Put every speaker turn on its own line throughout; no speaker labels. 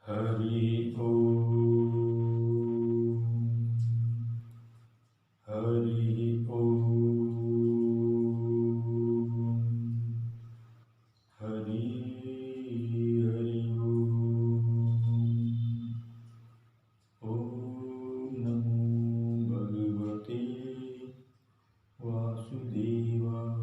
हरि ओम। हरि ओम। हरि हरि ओम। ओम नमो भगवते वासुदेवाय।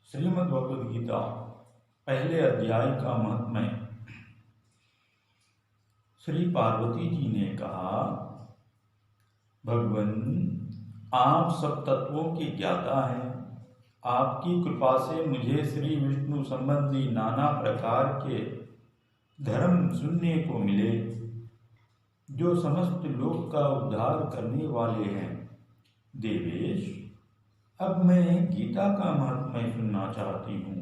श्रीमद् भगवद गीता पहले अध्याय का महात्म्य। श्री पार्वती जी ने कहा, भगवन आप सब तत्वों के ज्ञाता हैं। आपकी कृपा से मुझे श्री विष्णु संबंधी नाना प्रकार के धर्म सुनने को मिले, जो समस्त लोक का उद्धार करने वाले हैं। देवेश, अब मैं गीता का महात्म्य सुनना चाहती हूँ,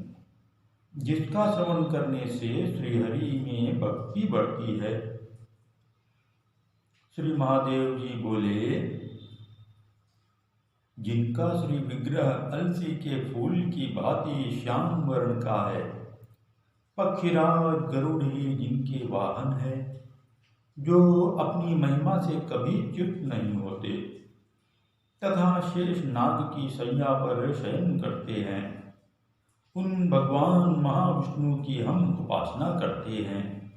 जिसका श्रवण करने से श्रीहरि में भक्ति बढ़ती है। श्री महादेव जी बोले, जिनका श्री विग्रह अलसी के फूल की भांति श्याम वर्ण का है, पक्षीराज गरुड़ ही जिनके वाहन है, जो अपनी महिमा से कभी च्युत नहीं होते तथा शेष नाग की शैया पर शयन करते हैं, उन भगवान महाविष्णु की हम उपासना करते हैं।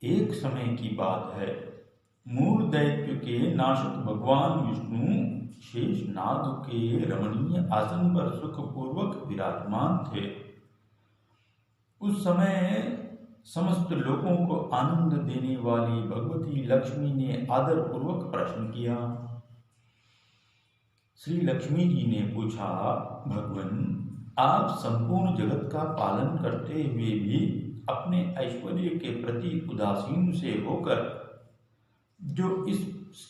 एक समय की बात है, मूल दैत्य के नाशक भगवान विष्णु शेष नाग के रमणीय आसन पर सुखपूर्वक विराजमान थे। उस समय समस्त लोगों को आनंद देने वाली भगवती लक्ष्मी ने आदर पूर्वक प्रश्न किया। श्री लक्ष्मी जी ने पूछा, भगवन आप संपूर्ण जगत का पालन करते हुए भी अपने ऐश्वर्य के प्रति उदासीन से होकर जो इस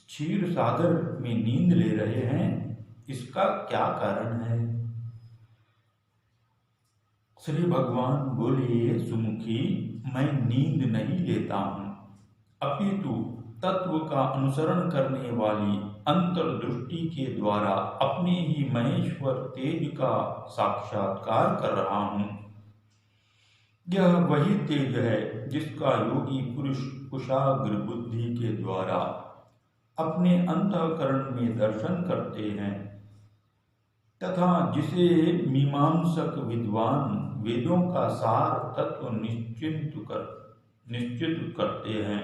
क्षीर सागर में नींद ले रहे हैं, इसका क्या कारण है? श्री भगवान बोले, सुमुखी, मैं नींद नहीं लेता हूँ, अपितु तत्व का अनुसरण करने वाली अंतर्दृष्टि के द्वारा अपने ही महेश्वर तेज का साक्षात्कार कर रहा हूँ। यह वही तेज है जिसका योगी पुरुष कुशाग्र बुद्धि के द्वारा अपने अंतःकरण में दर्शन करते हैं तथा जिसे मीमांसक विद्वान वेदों का सार तत्व निश्चित करते हैं।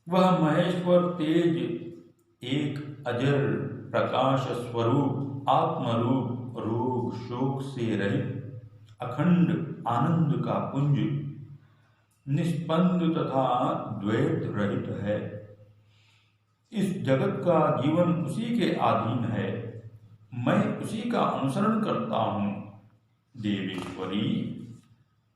वह महेश्वर तेज एक अजर प्रकाश स्वरूप आत्मरूप रोग शोक से रहित अखंड आनंद का पुंज निष्पन्द तथा द्वैत रहित है। इस जगत का जीवन उसी के अधीन है, मैं उसी का अनुसरण करता हूँ। देवेश्वरी,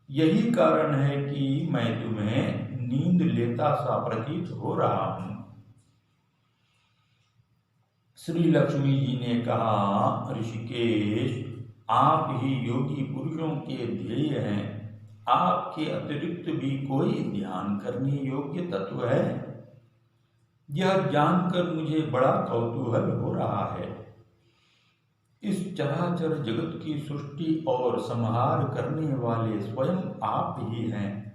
यही कारण है कि मैं तुम्हें नींद लेता सा प्रतीत हो रहा हूँ। श्री लक्ष्मी जी ने कहा, ऋषिकेश, आप ही योगी पुरुषों के ध्येय हैं। आपके अतिरिक्त भी कोई ध्यान करने योग्य तत्व है? यह जानकर मुझे बड़ा कौतूहल हो रहा है। इस चराचर जगत की सृष्टि और संहार करने वाले स्वयं आप ही हैं।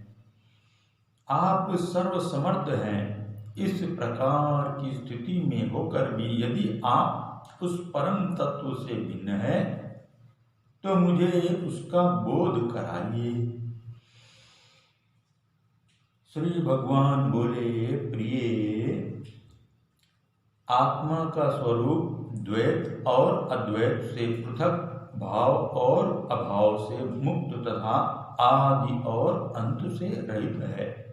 आप सर्वसमर्थ हैं। इस प्रकार की स्थिति में होकर भी यदि आप उस परम तत्व से भिन्न है, तो मुझे उसका बोध कराइए। श्री भगवान बोले, प्रिय, आत्मा का स्वरूप द्वैत और अद्वैत से पृथक, भाव और अभाव से मुक्त तथा आदि और अंत से रहित है।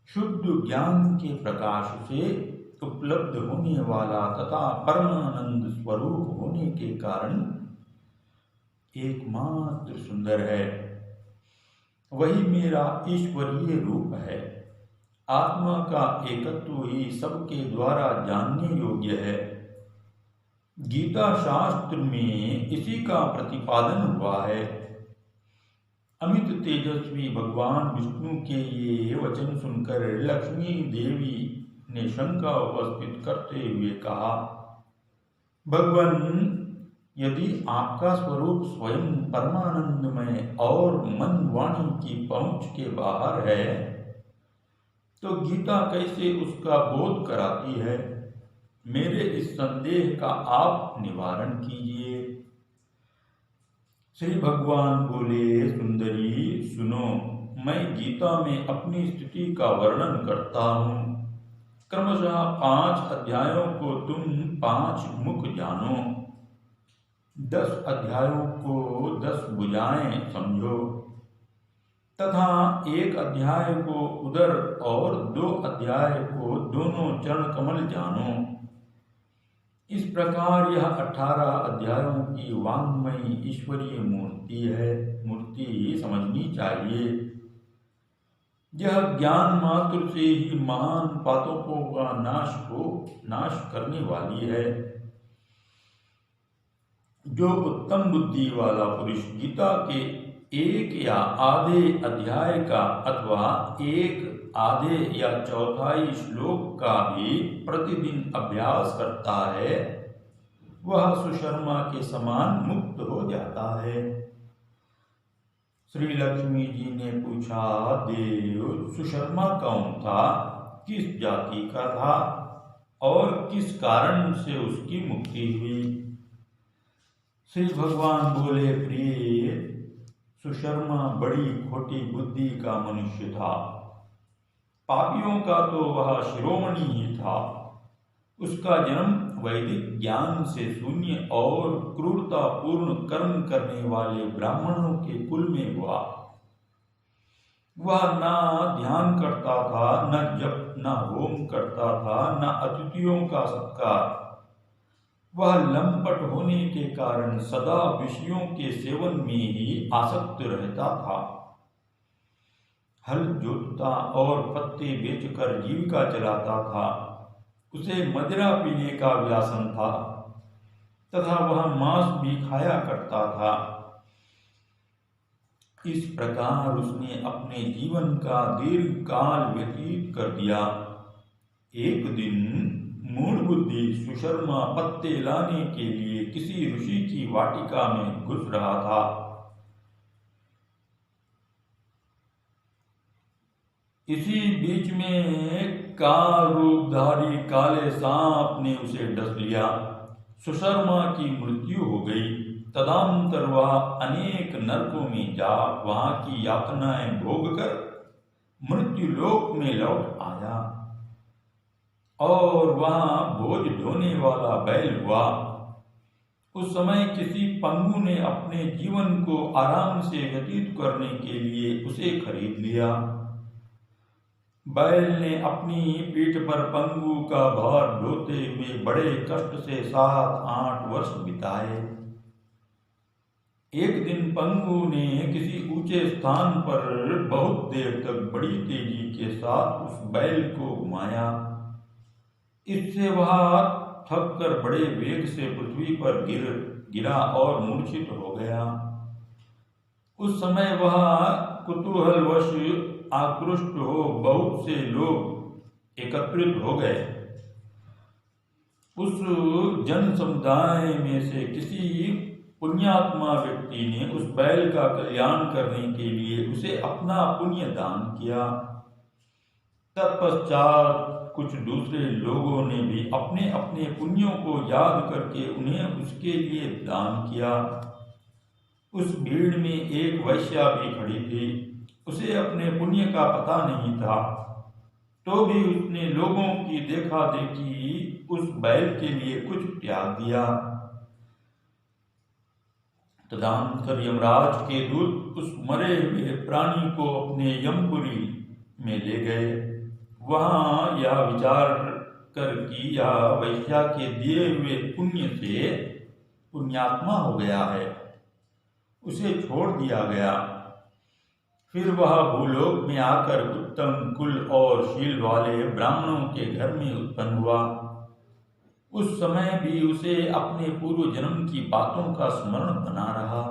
शुद्ध ज्ञान के प्रकाश से उपलब्ध होने वाला तथा परमानंद स्वरूप होने के कारण एकमात्र सुंदर है। वही मेरा ईश्वरीय रूप है। आत्मा का एकत्व ही सबके द्वारा जानने योग्य है। गीता शास्त्र में इसी का प्रतिपादन हुआ है। अमित तेजस्वी भगवान विष्णु के ये वचन सुनकर लक्ष्मी देवी ने शंका उपस्थित करते हुए कहा, भगवन, यदि आपका स्वरूप स्वयं परमानंदमय और मन वाणी की पहुंच के बाहर है, तो गीता कैसे उसका बोध कराती है? मेरे इस संदेह का आप निवारण कीजिए। श्री भगवान बोले, सुंदरी सुनो, मैं गीता में अपनी स्थिति का वर्णन करता हूँ। क्रमशः 5 अध्यायों को तुम 5 मुख जानो, 10 अध्यायों को 10 भुजाएं समझो, तथा 1 अध्याय को उदर और 2 अध्याय को दोनों चरण कमल जानो। इस प्रकार यह 18 अध्यायों की वाङ्मयी ईश्वरीय मूर्ति समझनी चाहिए। यह ज्ञान मात्र से ही महान पातकों का नाश करने वाली है। जो उत्तम बुद्धि वाला पुरुष गीता के 1 या आधे अध्याय का अथवा 1 आधे या चौथाई श्लोक का भी प्रतिदिन अभ्यास करता है, वह सुशर्मा के समान मुक्त हो जाता है। श्री लक्ष्मी जी ने पूछा, देव, सुशर्मा कौन था, किस जाति का था और किस कारण से उसकी मुक्ति हुई? श्री भगवान बोले, प्रिय, सुशर्मा बड़ी खोटी बुद्धि का मनुष्य था। पापियों का तो वह शिरोमणि ही था। उसका जन्म वैदिक ज्ञान से शून्य और क्रूरता पूर्ण कर्म करने वाले ब्राह्मणों के कुल में हुआ। वह न ध्यान करता था, न जप, न होम करता था, न अतिथियों का सत्कार। वह लंपट होने के कारण सदा विषयों के सेवन में ही आसक्त रहता था। हल जोतता और पत्ते बेचकर जीविका चलाता था। उसे मदिरा पीने का व्यसन था तथा वह मांस भी खाया करता था। इस प्रकार उसने अपने जीवन का दीर्घ काल व्यतीत कर दिया। एक दिन मूढ़ बुद्धि सुशर्मा पत्ते लाने के लिए किसी ऋषि की वाटिका में घुस रहा था। इसी बीच में काल रूपधारी काले सांप ने उसे डस लिया। सुशर्मा की मृत्यु हो गई। तदंतर वह अनेक नरकों में जा वहां की यातनाएं भोगकर मृत्यु लोक में लौट आया और वहां बोझ ढोने वाला बैल हुआ। उस समय किसी पंगु ने अपने जीवन को आराम से व्यतीत करने के लिए उसे खरीद लिया। बैल ने अपनी पीठ पर पंगु का भार ढोते हुए बड़े कष्ट से 7-8 वर्ष बिताए। एक दिन पंगु ने किसी ऊंचे स्थान पर बहुत देर तक बड़ी तेजी के साथ उस बैल को घुमाया। इससे वह थक कर बड़े वेग से पृथ्वी पर गिरा और मूर्छित हो गया। उस समय वह कुतूहलवश आकृष्ट हो बहुत से लोग एकत्रित हो गए। उस जन समुदाय में से किसी पुण्यात्मा व्यक्ति ने उस बैल का कल्याण करने के लिए उसे अपना पुण्य दान किया। तत्पश्चात कुछ दूसरे लोगों ने भी अपने अपने पुण्यों को याद करके उन्हें उसके लिए दान किया। उस भीड़ में एक वैश्या भी खड़ी थी। उसे अपने पुण्य का पता नहीं था, तो भी उसने लोगों की देखा देखी उस बैल के लिए कुछ त्याग दिया। तदनंतर यमराज के दूत उस मरे हुए प्राणी को अपने यमपुरी में ले गए। वहां यह विचार कर कि यह वैश्या के दिए हुए पुण्य से पुण्यात्मा हो गया है, उसे छोड़ दिया गया। फिर वह भूलोक में आकर उत्तम कुल और शील वाले ब्राह्मणों के घर में उत्पन्न हुआ। उस समय भी उसे अपने पूर्व जन्म की बातों का स्मरण बना रहा।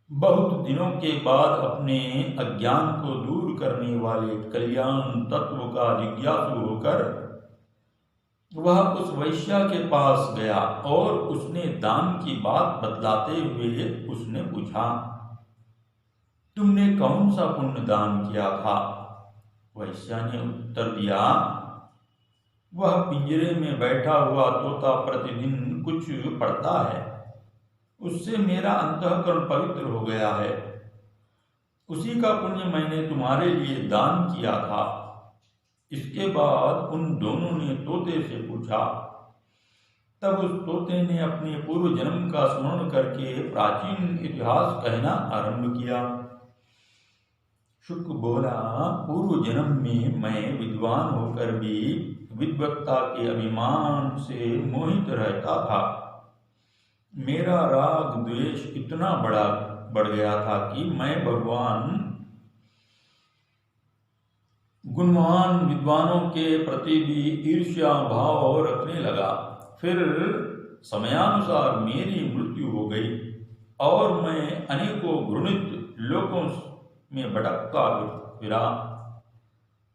बहुत दिनों के बाद अपने अज्ञान को दूर करने वाले कल्याण तत्व का जिज्ञासु होकर वह उस वैश्या के पास गया और उसने दान की बात बतलाते हुए उसने पूछा, तुमने कौन सा पुण्य दान किया था? वैश्या ने उत्तर दिया, वह पिंजरे में बैठा हुआ तोता प्रतिदिन कुछ पढ़ता है, उससे मेरा अंतःकरण पवित्र हो गया है। उसी का पुण्य मैंने तुम्हारे लिए दान किया था। इसके बाद उन दोनों ने तोते से पूछा। तब उस तोते ने अपने पूर्व जन्म का स्मरण करके प्राचीन इतिहास कहना आरंभ किया। शुक बोला, पूर्व जन्म में मैं विद्वान होकर भी विद्वत्ता के अभिमान से मोहित रहता था। मेरा राग द्वेष इतना बढ़ गया था कि मैं भगवान गुणवान विद्वानों के प्रति भी ईर्ष्या भाव रखने लगा। फिर समयानुसार मेरी मृत्यु हो गई और मैं अनेकों घृणित लोकों में भटकता फिरा।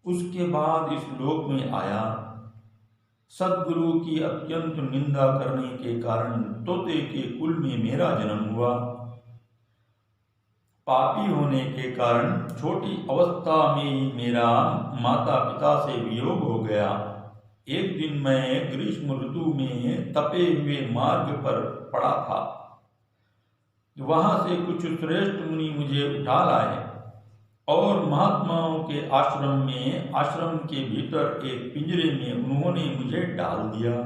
उसके बाद इस लोक में आया। सद्गुरु की अत्यंत निंदा करने के कारण तोते के कुल में मेरा जन्म हुआ। पापी होने के कारण छोटी अवस्था में ही मेरा माता पिता से वियोग हो गया। एक दिन मैं ग्रीष्म ऋतु में तपे हुए मार्ग पर पड़ा था। वहां से कुछ श्रेष्ठ मुनि मुझे उठा लाए और महात्माओं के आश्रम के भीतर एक पिंजरे में उन्होंने मुझे डाल दिया।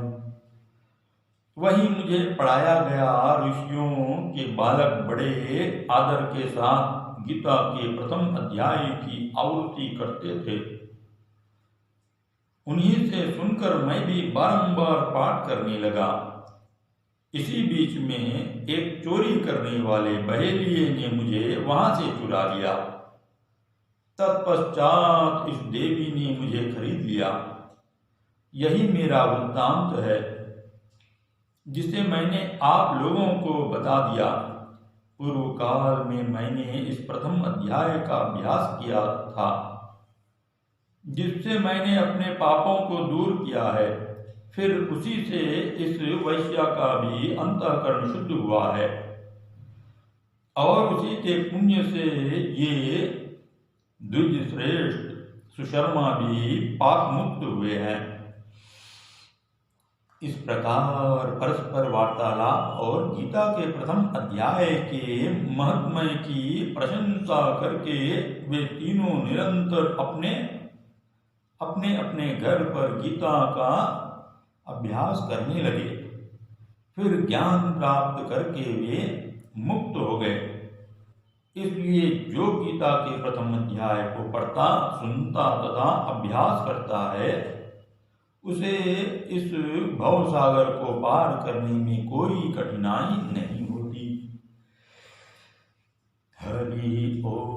वहीं मुझे पढ़ाया गया। ऋषियों के बालक बड़े आदर के साथ गीता के प्रथम अध्याय की आवृत्ति करते थे। उन्हीं से सुनकर मैं भी बारंबार पाठ करने लगा। इसी बीच में एक चोरी करने वाले बहेलिये ने मुझे वहां से चुरा लिया। तत्पश्चात इस देवी ने मुझे खरीद लिया। यही मेरा वृत्तांत है, जिसे मैंने आप लोगों को बता दिया। पूर्व काल में मैंने इस प्रथम अध्याय का अभ्यास किया था, जिससे मैंने अपने पापों को दूर किया है। फिर उसी से इस वैश्या का भी अंतःकरण शुद्ध हुआ है और उसी के पुण्य से ये द्विज श्रेष्ठ सुशर्मा भी पाप मुक्त हुए हैं। इस प्रकार परस्पर वार्तालाप और गीता के प्रथम अध्याय के महत्मय की प्रशंसा करके वे तीनों निरंतर अपने अपने घर पर गीता का अभ्यास करने लगे। फिर ज्ञान प्राप्त करके वे मुक्त हो गए। इसलिए जो गीता के प्रथम अध्याय को पढ़ता, सुनता तथा अभ्यास करता है, उसे इस भवसागर को पार करने में कोई कठिनाई नहीं होती। हरि ओम।